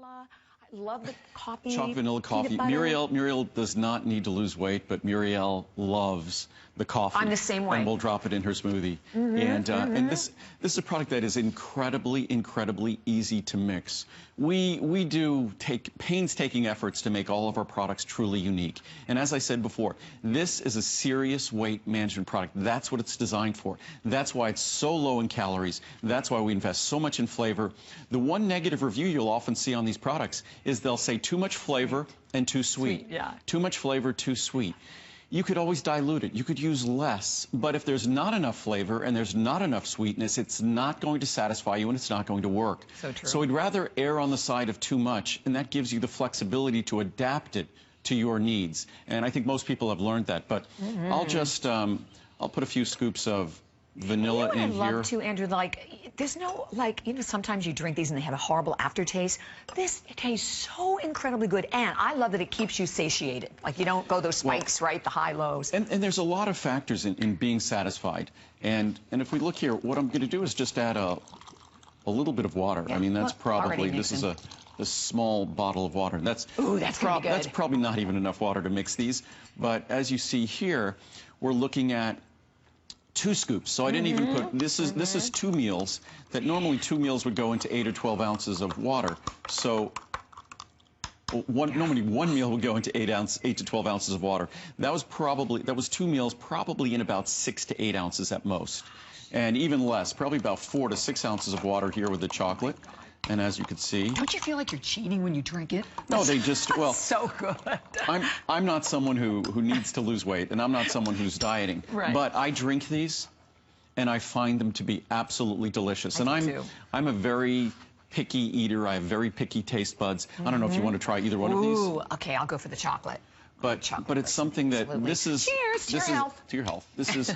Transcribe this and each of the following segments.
vanilla. I love the coffee. Chocolate vanilla coffee. Muriel does not need to lose weight, but Muriel loves the coffee. I'm the same way. And we'll drop it in her smoothie. And this is a product that is incredibly easy to mix. We do take painstaking efforts to make all of our products truly unique. And as I said before, this is a serious weight management product. That's what it's designed for. That's why it's so low in calories. That's why we invest so much in flavor. The one negative review you'll often see on these products is they'll say too much flavor and too sweet. Yeah. Too much flavor, too sweet. You could always dilute it. You could use less. But if there's not enough flavor and there's not enough sweetness, it's not going to satisfy you and it's not going to work. So true. So we'd rather err on the side of too much, and that gives you the flexibility to adapt it to your needs. And I think most people have learned that. But I'll just, I'll put a few scoops of vanilla in here. I love too, Andrew, like, there's no, like, you know, sometimes you drink these and they have a horrible aftertaste. This tastes so incredibly good, and I love that it keeps you satiated. Like, you don't go those spikes, right, the high lows. And there's a lot of factors in being satisfied. And if we look here, what I'm going to do is just add a little bit of water. Yeah, I mean, that's probably, this is a small bottle of water. Ooh, that's pretty good. That's probably not even enough water to mix these. But as you see here, we're looking at 2 scoops. So I didn't even put, this is 2 meals, that normally 2 meals would go into 8 or 12 ounces of water. So normally 1 meal would go into 8 to 12 ounces of water. That was 2 meals, probably in about 6 to 8 ounces at most. And even less, probably about 4 to 6 ounces of water here with the chocolate. And as you can see... Don't you feel like you're cheating when you drink it? No, they just, well... so good. I'm not someone who needs to lose weight, and I'm not someone who's dieting. Right. But I drink these, and I find them to be absolutely delicious. And I'm a very picky eater. I have very picky taste buds. I don't know if you want to try either one of these. Ooh, okay, I'll go for the chocolate. But it's something that this is... Cheers to your health. To your health. This is...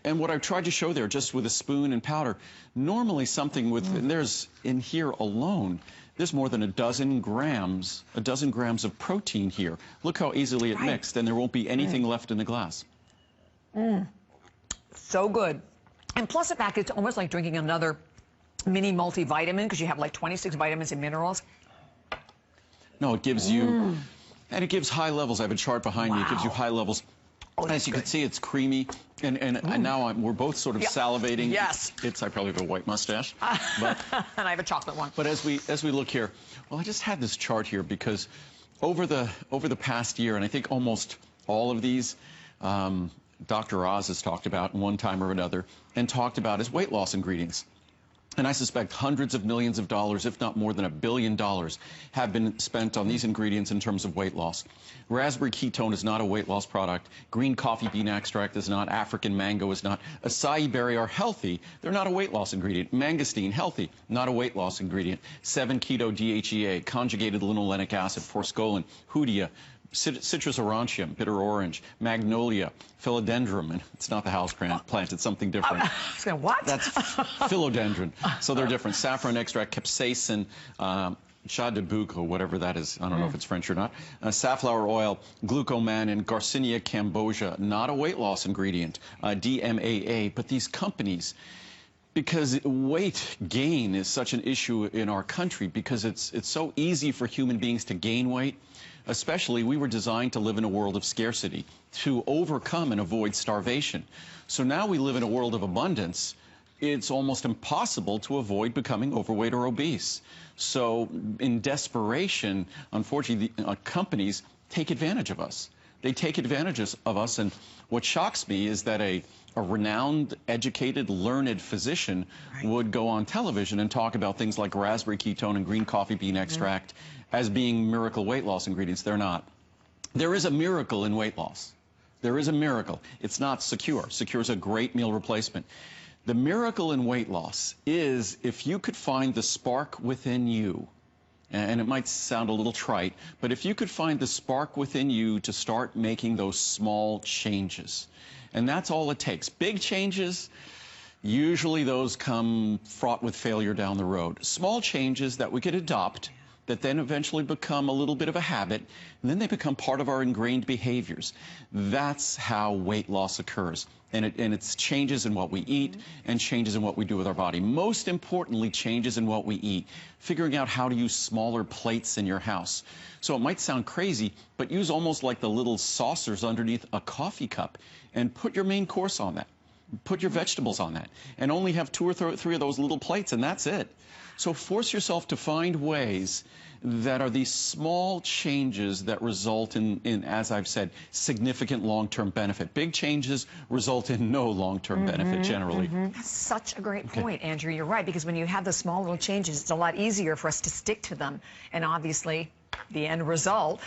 and what I've tried to show there, just with a spoon and powder, normally something with... And there's, in here alone, there's more than a dozen grams of protein here. Look how easily it mixed, and there won't be anything left in the glass. So good. And plus the fact it's almost like drinking another mini multivitamin, because you have like 26 vitamins and minerals. No, it gives you... And it gives high levels. I have a chart behind me. It gives you high levels. As you can see, it's creamy. And now we're both sort of salivating. Yes. I probably have a white mustache. But, and I have a chocolate one. But as we look here, well, I just had this chart here because over the past year, and I think almost all of these, Dr. Oz has talked about in one time or another, and talked about his weight loss ingredients. And I suspect hundreds of millions of dollars, if not more than $1 billion, have been spent on these ingredients in terms of weight loss. Raspberry ketone is not a weight loss product. Green coffee bean extract is not. African mango is not. Acai berry are healthy. They're not a weight loss ingredient. Mangosteen, healthy, not a weight loss ingredient. 7-keto DHEA, conjugated linolenic acid, forskolin, hoodia, citrus aurantium, bitter orange, magnolia, philodendron, and it's not the house plant, it's something different. What? That's philodendron. So they're different. Saffron extract, capsaicin, Shah de Bouc, or whatever that is. I don't know if it's French or not. Safflower oil, glucomannan, Garcinia cambogia, not a weight loss ingredient. DMAA, but these companies, because weight gain is such an issue in our country, because it's so easy for human beings to gain weight. Especially, we were designed to live in a world of scarcity, to overcome and avoid starvation. So now we live in a world of abundance. It's almost impossible to avoid becoming overweight or obese. So in desperation, unfortunately, companies take advantage of us. They take advantage of us, and what shocks me is that a renowned, educated, learned physician would go on television and talk about things like raspberry ketone and green coffee bean extract as being miracle weight loss ingredients. They're not. There is a miracle in weight loss. There is a miracle. It's not Secure. Secure is a great meal replacement. The miracle in weight loss is if you could find the spark within you, and it might sound a little trite, but if you could find the spark within you to start making those small changes. And that's all it takes. Big changes, usually those come fraught with failure down the road. Small changes that we could adopt that then eventually become a little bit of a habit, and then they become part of our ingrained behaviors. That's how weight loss occurs. And it's changes in what we eat and changes in what we do with our body. Most importantly, changes in what we eat. Figuring out how to use smaller plates in your house. So it might sound crazy, but use almost like the little saucers underneath a coffee cup and put your main course on that. Put your vegetables on that. And only have 2 or 3 of those little plates, and that's it. So force yourself to find ways that are these small changes that result in, as I've said, significant long-term benefit. Big changes result in no long-term benefit generally. That's such a great point, Andrew. You're right, because when you have the small little changes, it's a lot easier for us to stick to them. And obviously, the end result.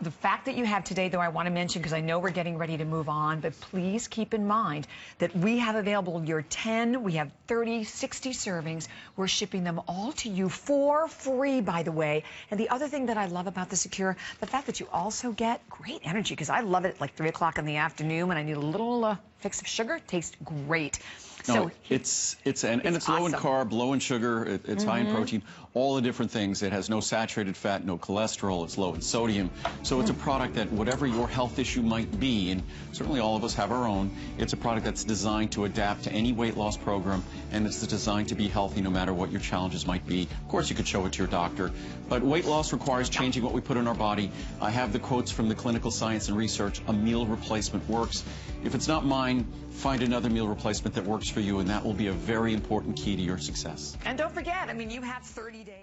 The fact that you have today, though, I want to mention, because I know we're getting ready to move on, but please keep in mind that we have available your 10, we have 30, 60 servings. We're shipping them all to you for free, by the way. And the other thing that I love about the Secure, the fact that you also get great energy, because I love it at like 3 o'clock in the afternoon when I need a little fix of sugar. It tastes great. No, So it's low in carb, low in sugar, it's high in protein, all the different things. It has no saturated fat, no cholesterol, it's low in sodium. So it's a product that whatever your health issue might be, and certainly all of us have our own, it's a product that's designed to adapt to any weight loss program, and it's designed to be healthy no matter what your challenges might be. Of course, you could show it to your doctor, but weight loss requires changing what we put in our body. I have the quotes from the clinical science and research. A meal replacement works. If it's not mine, find another meal replacement that works for you, and that will be a very important key to your success. and don't forget, I mean, you have 30 days.